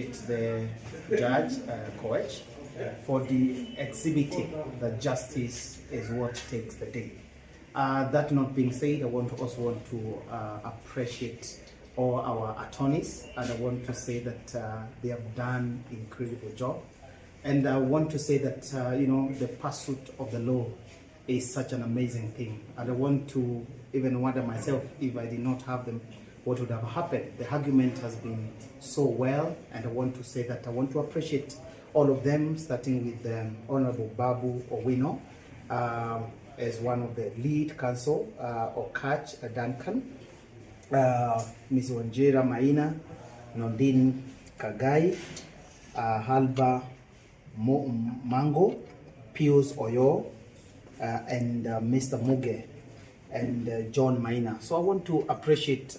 It's the judge, Koech, for the exhibiting that justice is what takes the day. That not being said, I also want to appreciate all our attorneys, and I want to say that they have done an incredible job. And I want to say that the pursuit of the law is such an amazing thing. And I want to even wonder myself, if I did not have them, what would have happened. The argument has been so well, and I want to say that I want to appreciate all of them, starting with Honorable Babu Owino as one of the lead counsel, Okach Duncan, Ms. Wanjira Maina, Nondin Kagai, Halba Mango, Pius Oyo, and Mr. Muge, and John Maina. So I want to appreciate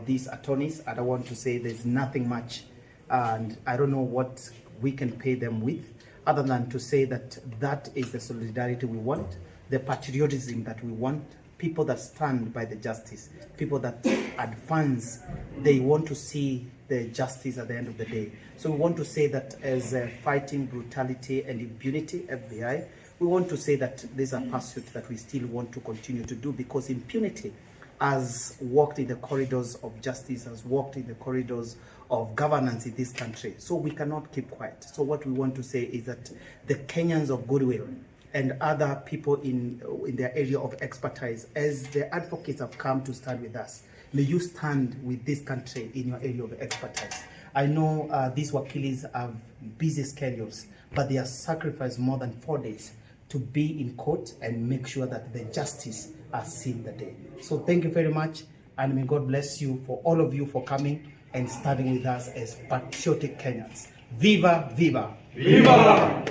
these attorneys, and I want to say there's nothing much, and I don't know what we can pay them with, other than to say that that is the solidarity we want, the patriotism that we want, people that stand by the justice, people that advance, they want to see the justice at the end of the day. So we want to say that as fighting brutality and impunity, FBI, we want to say that there's a pursuit that we still want to continue to do, because impunity has walked in the corridors of justice, has walked in the corridors of governance in this country. So we cannot keep quiet. So what we want to say is that the Kenyans of goodwill and other people in their area of expertise, as the advocates have come to stand with us, may you stand with this country in your area of expertise. I know these wakilis have busy schedules, but they have sacrificed more than 4 days to be in court and make sure that the justice are seen the day. So thank you very much, and may God bless you, for all of you, for coming and standing with us as patriotic Kenyans. Viva, viva! Viva!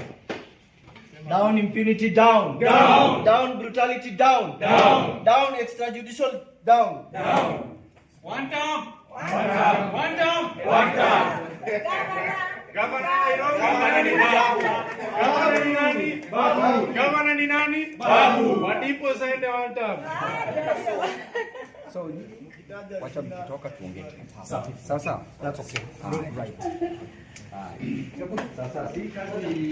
Down impunity, down! Down! Down brutality, down! Down! Down extrajudicial, down! Down! One term! One term! One term! One term! Gavana Nairobi! Gavana ni Babu! Gavana ni nani? Babu! Gavana ni nani? Babu! Matipo saende one term. So, wacha mkitoka tuongee. Sawa sawa. That's okay. Right. Sasa si kazi